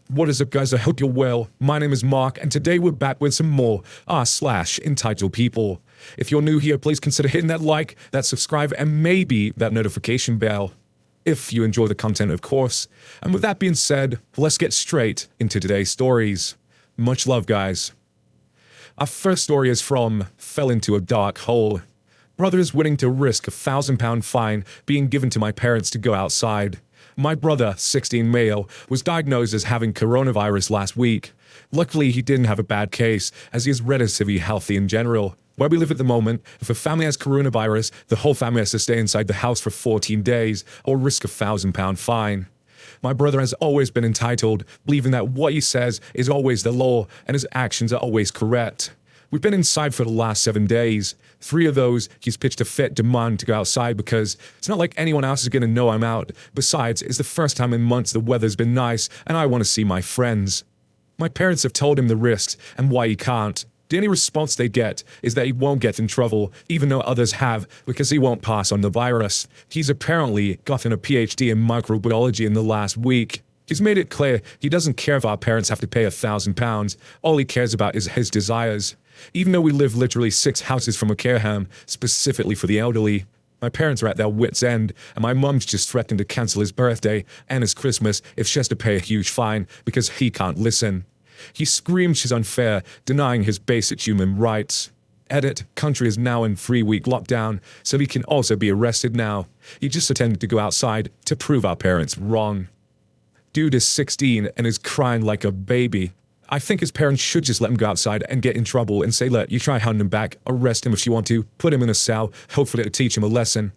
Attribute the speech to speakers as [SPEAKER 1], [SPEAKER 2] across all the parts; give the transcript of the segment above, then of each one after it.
[SPEAKER 1] What is up, guys? I hope you're well. My name is Mark, and today we're back with some more /entitled people. If you're new here, please consider hitting that like, that subscribe, and maybe that notification bell, if you enjoy the content, of course. And with that being said, let's get straight into today's stories. Much love, guys. Our first story is from Fell Into a Dark Hole. Brother is willing to risk a £1,000 fine being given to my parents to go outside. My brother, 16 male, was diagnosed as having coronavirus last week. Luckily, he didn't have a bad case, as he is relatively healthy in general. Where we live at the moment, if a family has coronavirus, the whole family has to stay inside the house for 14 days or risk a £1,000 fine. My brother has always been entitled, believing that what he says is always the law and his actions are always correct. We've been inside for the last 7 days. 3 of those, he's pitched a fit demand to go outside because it's not like anyone else is going to know I'm out. Besides, it's the first time in months the weather's been nice and I want to see my friends. My parents have told him the risks and why he can't. The only response they get is that he won't get in trouble, even though others have, because he won't pass on the virus. He's apparently gotten a PhD in microbiology in the last week. He's made it clear he doesn't care if our parents have to pay £1,000. All he cares about is his desires. Even though we live literally 6 houses from a care home, specifically for the elderly, my parents are at their wits' end, and my mum's just threatened to cancel his birthday and his Christmas if she has to pay a huge fine because he can't listen. He screams she's unfair, denying his basic human rights. Edit, country is now in 3-week lockdown, so he can also be arrested now. He just attempted to go outside to prove our parents wrong. Dude is 16 and is crying like a baby. I think his parents should just let him go outside and get in trouble and say, look, you try hunting him back, arrest him if you want to, put him in a cell, hopefully it'll teach him a lesson.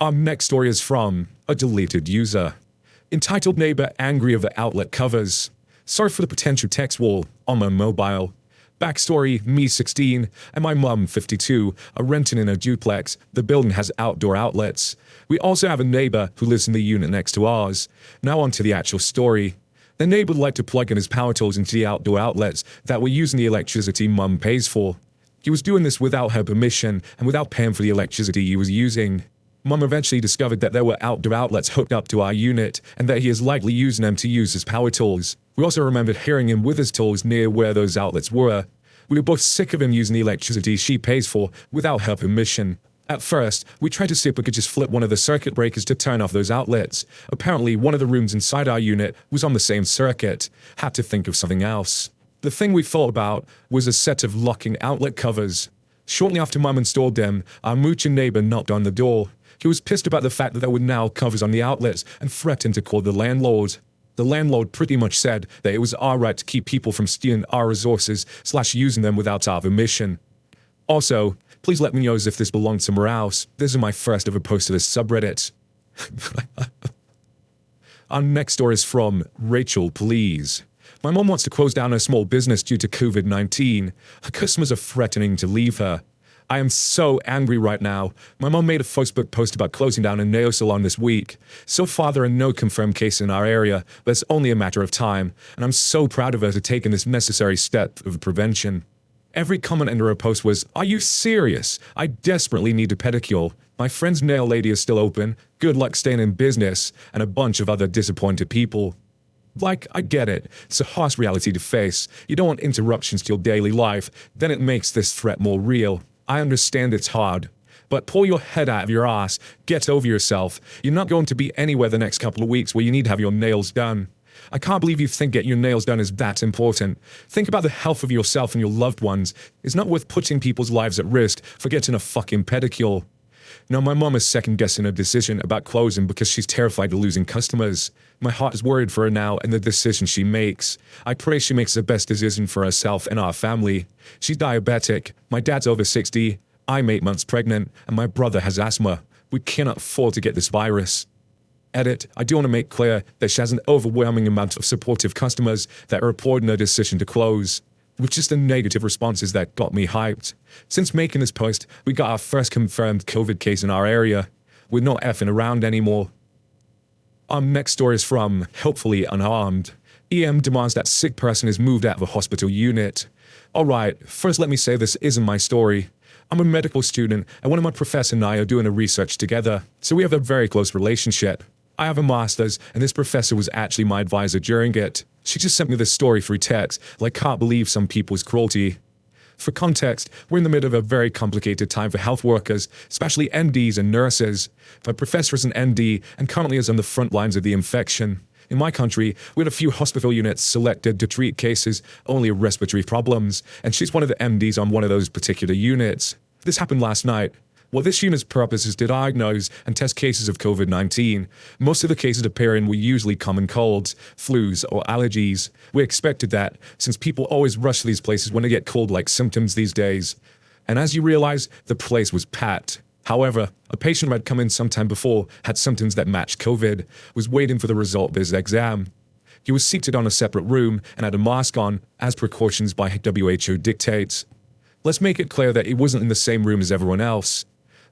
[SPEAKER 1] Our next story is from a deleted user. Entitled neighbor angry over outlet covers. Sorry for the potential text wall on my mobile. Backstory, me 16 and my mum 52 are renting in a duplex. The building has outdoor outlets. We also have a neighbor who lives in the unit next to ours. Now on to the actual story. The neighbor would like to plug in his power tools into the outdoor outlets that were using the electricity mum pays for. He was doing this without her permission and without paying for the electricity he was using. Mum eventually discovered that there were outdoor outlets hooked up to our unit and that he is likely using them to use his power tools. We also remembered hearing him with his tools near where those outlets were. We were both sick of him using the electricity she pays for without her permission. At first, we tried to see if we could just flip one of the circuit breakers to turn off those outlets. Apparently, one of the rooms inside our unit was on the same circuit. Had to think of something else. The thing we thought about was a set of locking outlet covers. Shortly after Mum installed them, our mooching neighbor knocked on the door. He was pissed about the fact that there were now covers on the outlets and threatened to call the landlord. The landlord pretty much said that it was our right to keep people from stealing our resources / using them without our permission. Also, please let me know as if this belonged somewhere else. This is my first ever post to this subreddit. Our next story is from Rachel, please. My mom wants to close down her small business due to COVID-19. Her customers are threatening to leave her. I am so angry right now. My mom made a Facebook post about closing down a nail salon this week. So far there are no confirmed cases in our area, but it's only a matter of time, and I'm so proud of her for taking this necessary step of prevention. Every comment under her post was, "Are you serious? I desperately need a pedicure. My friend's nail lady is still open. Good luck staying in business," and a bunch of other disappointed people. Like, I get it. It's a harsh reality to face. You don't want interruptions to your daily life. Then it makes this threat more real. I understand it's hard. But pull your head out of your ass. Get over yourself. You're not going to be anywhere the next couple of weeks where you need to have your nails done. I can't believe you think getting your nails done is that important. Think about the health of yourself and your loved ones. It's not worth putting people's lives at risk for getting a fucking pedicure. Now, my mom is second-guessing her decision about closing because she's terrified of losing customers. My heart is worried for her now and the decision she makes. I pray she makes the best decision for herself and our family. She's diabetic, my dad's over 60, I'm 8 months pregnant, and my brother has asthma. We cannot afford to get this virus. Edit, I do want to make clear that she has an overwhelming amount of supportive customers that are applauding her decision to close. With just the negative responses that got me hyped. Since making this post, we got our first confirmed COVID case in our area. We're not effing around anymore. Our next story is from Helpfully Unarmed. EM demands that sick person is moved out of a hospital unit. Alright, first let me say this isn't my story. I'm a medical student, and one of my professors and I are doing a research together, so we have a very close relationship. I have a master's, and this professor was actually my advisor during it. She just sent me this story through text, like can't believe some people's cruelty. For context, we're in the middle of a very complicated time for health workers, especially NDs and nurses. My professor is an ND and currently is on the front lines of the infection. In my country, we had a few hospital units selected to treat cases only of respiratory problems, and she's one of the MDs on one of those particular units. This happened last night. Well, this unit's purpose is to diagnose and test cases of COVID-19. Most of the cases appearing were usually common colds, flus, or allergies. We expected that, since people always rush to these places when they get cold-like symptoms these days. And as you realize, the place was packed. However, a patient who had come in sometime before had symptoms that matched COVID, was waiting for the result of his exam. He was seated on a separate room and had a mask on, as precautions by WHO dictates. Let's make it clear that he wasn't in the same room as everyone else.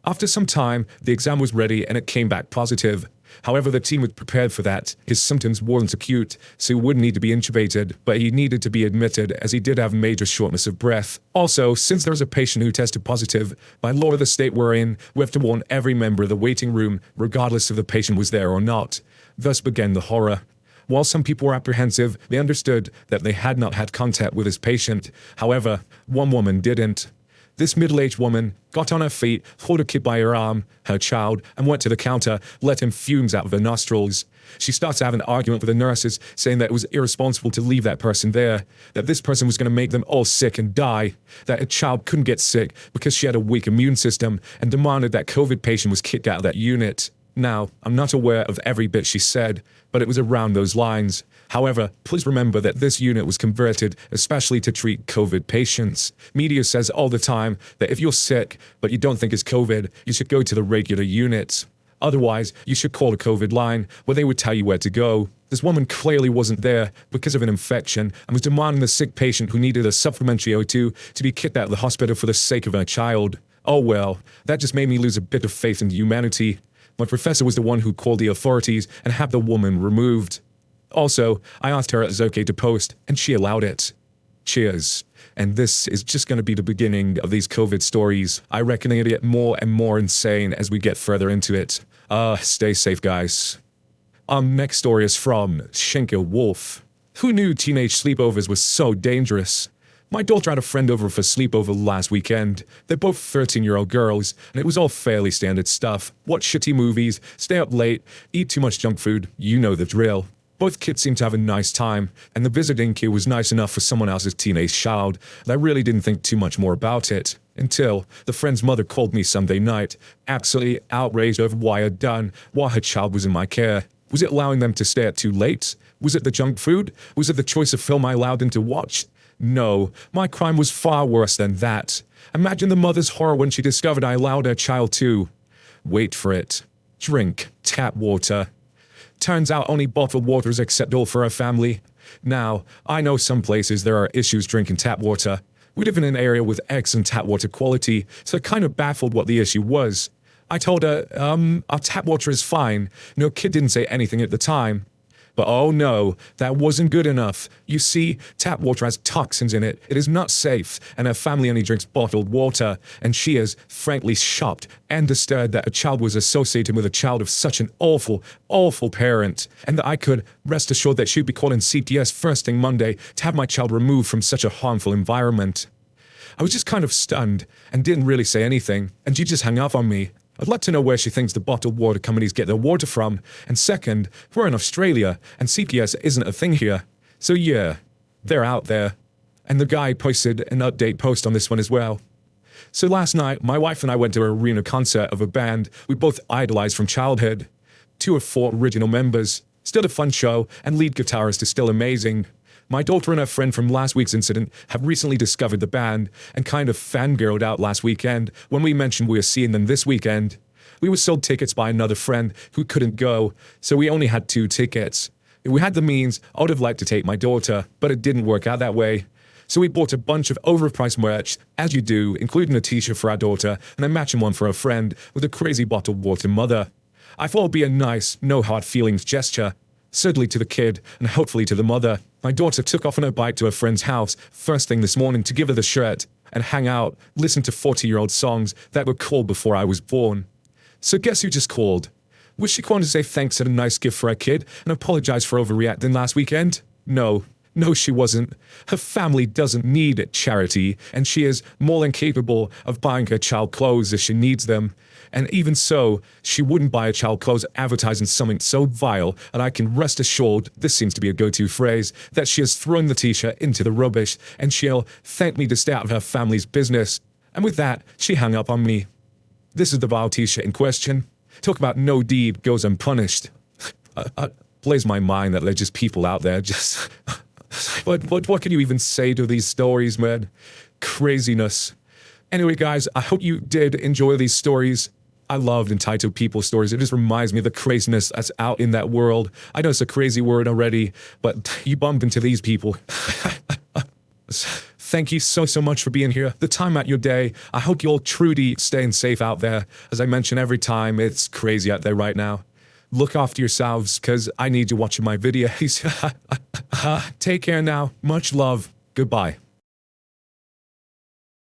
[SPEAKER 1] After some time, the exam was ready and it came back positive. However, the team was prepared for that. His symptoms weren't acute, so he wouldn't need to be intubated, but he needed to be admitted as he did have major shortness of breath. Also, since there was a patient who tested positive, by law of the state we're in, we have to warn every member of the waiting room, regardless if the patient was there or not. Thus began the horror. While some people were apprehensive, they understood that they had not had contact with his patient. However, one woman didn't. This middle-aged woman got on her feet, held a kid by her arm, her child, and went to the counter, letting fumes out of her nostrils. She starts to have an argument with the nurses, saying that it was irresponsible to leave that person there, that this person was going to make them all sick and die, that a child couldn't get sick because she had a weak immune system, and demanded that COVID patient was kicked out of that unit. Now, I'm not aware of every bit she said, but it was around those lines. However, please remember that this unit was converted especially to treat COVID patients. Media says all the time that if you're sick, but you don't think it's COVID, you should go to the regular units. Otherwise, you should call a COVID line where they would tell you where to go. This woman clearly wasn't there because of an infection and was demanding the sick patient who needed a supplementary O2 to be kicked out of the hospital for the sake of her child. Oh well, that just made me lose a bit of faith in humanity. My professor was the one who called the authorities and had the woman removed. Also, I asked her if it was okay to post, and she allowed it. Cheers. And this is just going to be the beginning of these COVID stories. I reckon it'll get more and more insane as we get further into it. Stay safe, guys. Our next story is from Schenker Wolf. Who knew teenage sleepovers were so dangerous? My daughter had a friend over for sleepover last weekend. They're both 13-year-old girls, and it was all fairly standard stuff. Watch shitty movies, stay up late, eat too much junk food, you know the drill. Both kids seemed to have a nice time, and the visiting kid was nice enough for someone else's teenage child, and I really didn't think too much more about it. Until the friend's mother called me Sunday night, absolutely outraged over what I had done while her child was in my care. Was it allowing them to stay up too late? Was it the junk food? Was it the choice of film I allowed them to watch? No, my crime was far worse than that. Imagine the mother's horror when she discovered I allowed her child to, wait for it, drink tap water. Turns out only bottled water is acceptable for our family. Now, I know some places there are issues drinking tap water. We live in an area with excellent tap water quality, so it kind of baffled what the issue was. I told her, our tap water is fine. No, kid didn't say anything at the time. But oh no, that wasn't good enough. You see, tap water has toxins in it. It is not safe, and her family only drinks bottled water. And she is, frankly, shocked and disturbed that a child was associated with a child of such an awful, awful parent. And that I could rest assured that she'd be calling CPS first thing Monday to have my child removed from such a harmful environment. I was just kind of stunned and didn't really say anything, and she just hung up on me. I'd like to know where she thinks the bottled water companies get their water from. And second, we're in Australia, and CPS isn't a thing here. So yeah, they're out there. And the guy posted an update post on this one as well. So last night, my wife and I went to an arena concert of a band we both idolized from childhood. 2 of 4 original members. Still a fun show, and lead guitarist is still amazing. My daughter and her friend from last week's incident have recently discovered the band and kind of fangirled out last weekend when we mentioned we were seeing them this weekend. We were sold tickets by another friend who couldn't go, so we only had 2 tickets. If we had the means, I would have liked to take my daughter, but it didn't work out that way. So we bought a bunch of overpriced merch, as you do, including a t-shirt for our daughter and a matching one for her friend with a crazy bottled water mother. I thought it would be a nice, no hard feelings gesture. Certainly to the kid, and hopefully to the mother. My daughter took off on her bike to her friend's house first thing this morning to give her the shirt. and hang out, listen to 40-year-old songs that were cool before I was born. So guess who just called? Was she calling to say thanks and a nice gift for her kid and apologize for overreacting last weekend? No. No, she wasn't. Her family doesn't need charity, and she is more than capable of buying her child clothes if she needs them. And even so, she wouldn't buy a child clothes advertising something so vile, and I can rest assured, this seems to be a go-to phrase, that she has thrown the t-shirt into the rubbish, and she'll thank me to stay out of her family's business. And with that, she hung up on me. This is the vile t-shirt in question. Talk about no deed goes unpunished. Blows my mind that there's just people out there just... What can you even say to these stories, man? Craziness. Anyway, guys, I hope you did enjoy these stories. I loved entitled people stories. It just reminds me of the craziness that's out in that world. I know it's a crazy word already, but you bump into these people. Thank you so much for being here. The time out your day. I hope you're truly staying safe out there. As I mention every time, it's crazy out there right now. Look after yourselves, because I need you watching my videos. Take care now. Much love. Goodbye.